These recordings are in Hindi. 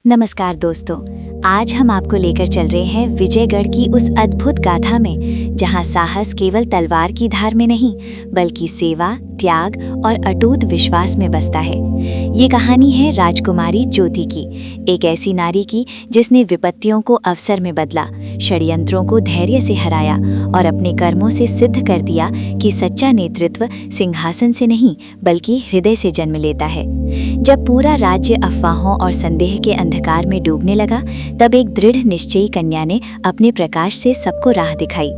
नमस्कार दोस्तों, आज हम आपको लेकर चल रहे हैं विजयगढ़ की उस अद्भुत गाथा में, जहां साहस केवल तलवार की धार में नहीं बल्कि सेवा, त्याग और अटूट विश्वास में बसता है। ये कहानी है राजकुमारी ज्योति की, एक ऐसी नारी की जिसने विपत्तियों को अवसर में बदला, षड्यंत्रों को धैर्य से हराया और अपने कर्मों से सिद्ध कर दिया कि सच्चा नेतृत्व सिंहासन से नहीं बल्कि हृदय से जन्म लेता है। जब पूरा राज्य अफवाहों और संदेह के अंधकार में डूबने लगा, तब एक दृढ़ निश्चयी कन्या ने अपने प्रकाश से सबको राह दिखाई।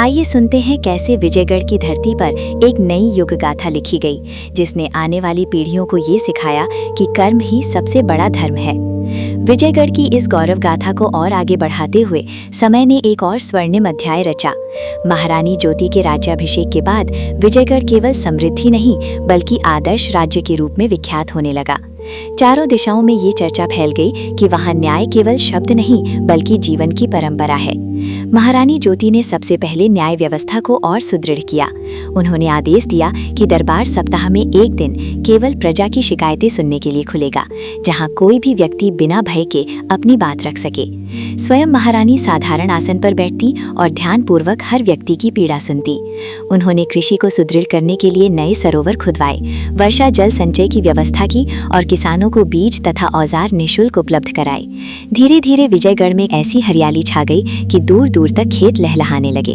आइए सुनते हैं कैसे विजयगढ़ की धरती पर एक नई युग गाथा लिखी गई, जिसने आने वाली पीढ़ियों को ये सिखाया कि कर्म ही सबसे बड़ा धर्म है। विजयगढ़ की इस गौरव गाथा को और आगे बढ़ाते हुए समय ने एक और स्वर्णिम अध्याय रचा। महारानी ज्योति के राज्याभिषेक के बाद विजयगढ़ केवल समृद्धि नहीं बल्कि आदर्श राज्य के रूप में विख्यात होने लगा। चारों दिशाओं में ये चर्चा फैल गई कि वहाँ न्याय केवल शब्द नहीं बल्कि जीवन की परंपरा है। महारानी ज्योति ने सबसे पहले न्याय व्यवस्था को और सुदृढ़ किया। उन्होंने आदेश दिया कि दरबार सप्ताह में एक दिन केवल प्रजा की शिकायतें सुनने के लिए खुलेगा, जहां कोई भी व्यक्ति बिना भय के अपनी बात रख सके। स्वयं महारानी साधारण आसन पर बैठती और ध्यानपूर्वक हर व्यक्ति की पीड़ा सुनती। उन्होंने कृषि को सुदृढ़ करने के लिए नए सरोवर खुदवाए, वर्षा जल संचय की व्यवस्था की और किसानों को बीज तथा औजार निःशुल्क उपलब्ध कराए। धीरे धीरे विजयगढ़ में ऐसी हरियाली छा गई कि दूर दूर तक खेत लहलहाने लगे।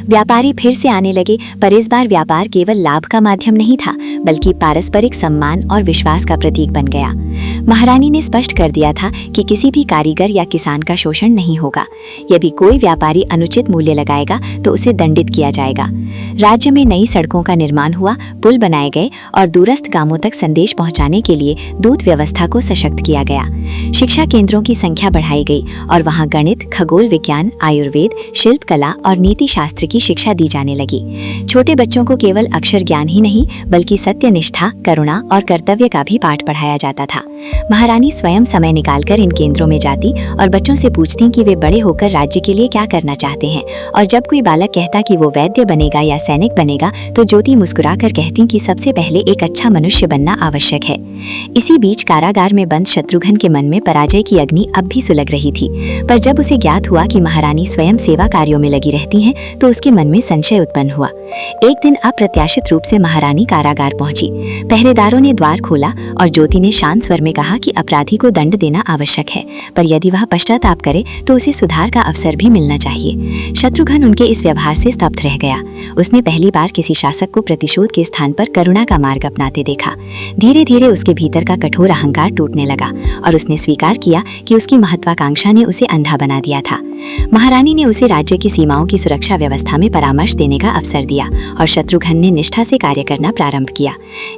व्यापारी फिर से आने लगे, पर इस बार व्यापार केवल लाभ का माध्यम नहीं था बल्कि पारस्परिक सम्मान और विश्वास का प्रतीक बन गया। महारानी ने स्पष्ट कर दिया था कि किसी भी कारीगर या किसान का शोषण नहीं होगा। यदि कोई व्यापारी अनुचित मूल्य लगाएगा तो उसे दंडित किया जाएगा। राज्य में नई सड़कों का निर्माण हुआ, पुल बनाए गए और दूरस्थ गांवों तक संदेश पहुंचाने के लिए दूत व्यवस्था को सशक्त किया गया। शिक्षा केंद्रों की संख्या बढ़ाई गई और वहां गणित, खगोल विज्ञान, आयुर्वेद, शिल्प कला और नीति शास्त्र की शिक्षा दी जाने लगी। छोटे बच्चों को केवल अक्षर ज्ञान ही नहीं बल्कि सत्यनिष्ठा, करुणा और कर्तव्य का भी पाठ पढ़ाया जाता था। महारानी स्वयं समय निकालकर इन केंद्रों में जाती और बच्चों से पूछती कि वे बड़े होकर राज्य के लिए क्या करना चाहते हैं, और जब कोई बालक कहता कि वो वैद्य बनेगा या सैनिक बनेगा तो ज्योति मुस्कुराकर कहती कि सबसे पहले एक अच्छा मनुष्य बनना आवश्यक है। इसी बीच कारागार में बंद शत्रुघ्न के मन में पराजय की अग्नि अब भी सुलग रही थी, पर जब उसे ज्ञात हुआ कि महारानी स्वयं सेवा कार्यों में लगी रहती हैं तो उसके मन में संशय उत्पन्न हुआ। एक दिन अप्रत्याशित रूप से महारानी कारागार पहुंची। पहरेदारों ने द्वार खोला और ज्योति ने शांत स्वर में कहा कि अपराधी को दंड देना आवश्यक है, पर यदि वह पश्चाताप करे तो उसे सुधार का अवसर भी मिलना चाहिए। शत्रुघ्न उनके इस व्यवहार से स्तब्ध रह गया। उसने पहली बार किसी शासक को प्रतिशोध के स्थान पर करुणा का मार्ग अपनाते देखा। धीरे धीरे उसके भीतर का कठोर अहंकार टूटने लगा और उसने स्वीकार किया कि उसकी महत्वाकांक्षा ने उसे अंधा बना दिया था। महारानी ने उसे राज्य की सीमाओं की सुरक्षा व्यवस्था में परामर्श देने का अवसर दिया और शत्रुघ्न ने निष्ठा से कार्य करना प्रारंभ किया।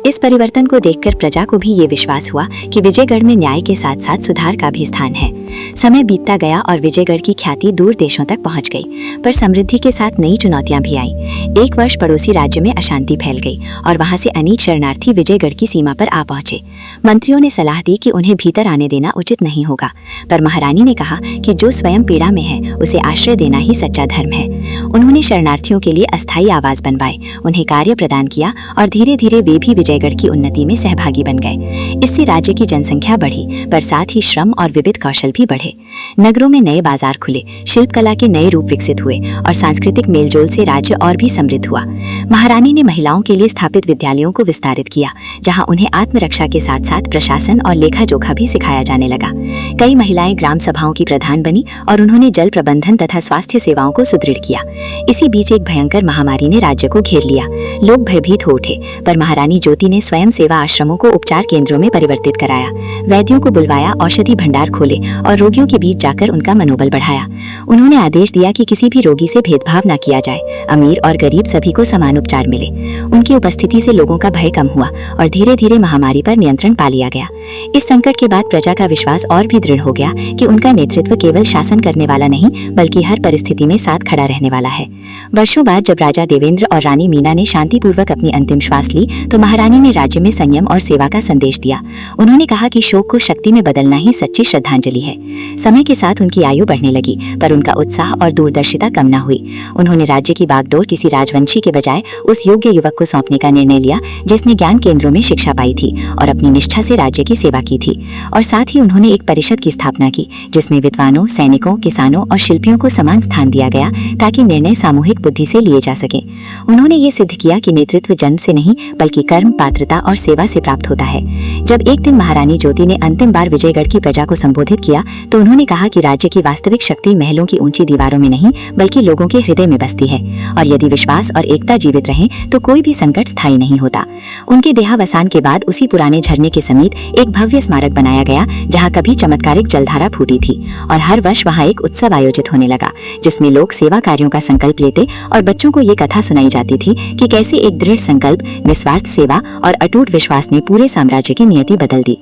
इस परिवर्तन को देखकर प्रजा को भी ये विश्वास हुआ कि विजयगढ़ में न्याय के साथ साथ सुधार का भी स्थान है। समय बीतता गया और विजयगढ़ की ख्याति दूर देशों तक पहुंच गई, पर समृद्धि के साथ नई चुनौतियां भी आईं। एक वर्ष पड़ोसी राज्य में अशांति फैल गई और वहां से अनेक शरणार्थी विजयगढ़ की सीमा पर आ पहुंचे। मंत्रियों ने सलाह दी कि उन्हें भीतर आने देना उचित नहीं होगा, पर महारानी ने कहा कि जो स्वयं पीड़ा में है उसे आश्रय देना ही सच्चा धर्म है। उन्होंने शरणार्थियों के लिए अस्थायी आवास बनवाए, उन्हें कार्य प्रदान किया और धीरे धीरे वे भी विजयगढ़ की उन्नति में सहभागी बन गए। इससे राज्य की जनसंख्या बढ़ी, पर साथ ही श्रम और विविध कौशल भी बढ़े। नगरों में नए बाजार खुले, शिल्प कला के नए रूप विकसित हुए और सांस्कृतिक मेलजोल से राज्य और भी समृद्ध हुआ। महारानी ने महिलाओं के लिए स्थापित विद्यालयों को विस्तारित किया, जहां उन्हें आत्मरक्षा के साथ साथ प्रशासन और लेखा जोखा भी सिखाया जाने लगा। कई महिलाएं ग्राम सभाओं की प्रधान बनी और उन्होंने जल प्रबंधन तथा स्वास्थ्य सेवाओं को सुदृढ़ किया। इसी बीच एक भयंकर महामारी ने राज्य को घेर लिया। लोग भयभीत हो उठे, पर महारानी ज्योति ने स्वयं सेवा आश्रमों को उपचार केंद्रों में परिवर्तित कराया, वैद्यों को बुलवाया, औषधि भंडार खोले और रोगियों के बीच जाकर उनका मनोबल बढ़ाया। उन्होंने आदेश दिया कि किसी भी रोगी से भेदभाव न किया जाए, अमीर और गरीब सभी को समान उपचार मिले। उनकी उपस्थिति से लोगों का भय कम हुआ और धीरे धीरे महामारी पर नियंत्रण पा लिया गया। इस संकट के बाद प्रजा का विश्वास और भी दृढ़ हो गया कि उनका नेतृत्व केवल शासन करने वाला नहीं बल्कि हर परिस्थिति में साथ खड़ा रहने वाला है। वर्षों बाद जब राजा देवेंद्र और रानी मीना ने शांतिपूर्वक अपनी अंतिम श्वास ली तो महारानी ने राज्य में संयम और सेवा का संदेश दिया। उन्होंने कहा कि शोक को शक्ति में बदलना ही सच्ची श्रद्धांजलि है। समय के साथ उनकी आयु बढ़ने लगी, पर उनका उत्साह और दूरदर्शिता कम न हुई। उन्होंने राज्य की बागडोर किसी राजवंशी के बजाय उस योग्य युवक को सौंपने का निर्णय लिया जिसने ज्ञान केंद्रों में शिक्षा पाई थी और अपनी निष्ठा से राज्य की सेवा की थी। और साथ ही उन्होंने एक परिषद की स्थापना की जिसमें विद्वानों, सैनिकों, किसानों और शिल्पियों को समान स्थान दिया गया ताकि निर्णय सामूहिक बुद्धि से लिए जा सके। उन्होंने ये सिद्ध किया कि नेतृत्व जन्म से नहीं बल्कि कर्म, पात्रता और सेवा से प्राप्त होता है। जब एक दिन महारानी ज्योति ने अंतिम बार विजयगढ़ की प्रजा को संबोधित किया तो उन्होंने कहा कि राज्य की वास्तविक शक्ति महलों की ऊंची दीवारों में नहीं बल्कि लोगों के हृदय में बसती है, और यदि विश्वास और एकता जीवित रहे तो कोई भी संकट स्थायी नहीं होता। उनके देहावसान के बाद उसी पुराने झरने के समीप एक भव्य स्मारक बनाया गया जहाँ कभी चमत्कारिक जलधारा फूटी थी, और हर वर्ष वहाँ एक उत्सव आयोजित होने लगा जिसमें लोग सेवा कार्यों का संकल्प लेते और बच्चों को ये कथा सुनाई जाती थी कि कैसे एक दृढ़ संकल्प, निस्वार्थ सेवा और अटूट विश्वास ने पूरे साम्राज्य की नियति बदल दी।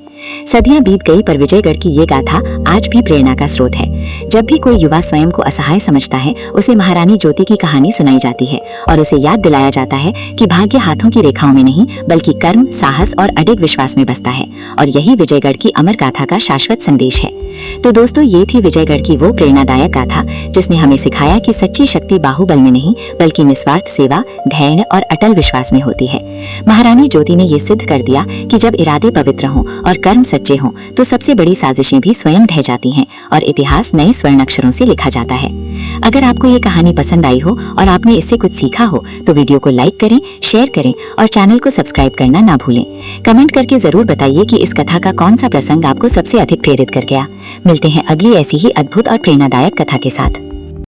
सदियां बीत गई पर विजयगढ़ की ये गाथा आज भी प्रेरणा का स्रोत है। जब भी कोई युवा स्वयं को असहाय समझता है उसे महारानी ज्योति की कहानी सुनाई जाती है और उसे याद दिलाया जाता है कि भाग्य हाथों की रेखाओं में नहीं बल्कि कर्म, साहस और अडिग विश्वास में बसता है, और यही विजयगढ़ की अमर गाथा का शाश्वत संदेश है। तो दोस्तों, ये थी विजयगढ़ की वो प्रेरणादायक गाथा जिसने हमें सिखाया कि सच्ची शक्ति बाहुबल में नहीं बल्कि निस्वार्थ सेवा, धैर्य और अटल विश्वास में होती है। महारानी ज्योति ने ये सिद्ध कर दिया कि जब इरादे पवित्र हों और कर्म सच्चे हों तो सबसे बड़ी साजिशें भी स्वयं ढह जाती हैं और इतिहास नए स्वर्ण अक्षरों से लिखा जाता है। अगर आपको ये कहानी पसंद आई हो और आपने इससे कुछ सीखा हो तो वीडियो को लाइक करें, शेयर करें और चैनल को सब्सक्राइब करना ना भूलें। कमेंट करके जरूर बताइए कि इस कथा का कौन सा प्रसंग आपको सबसे अधिक प्रेरित कर गया। मिलते हैं अगली ऐसी ही अद्भुत और प्रेरणादायक कथा के साथ।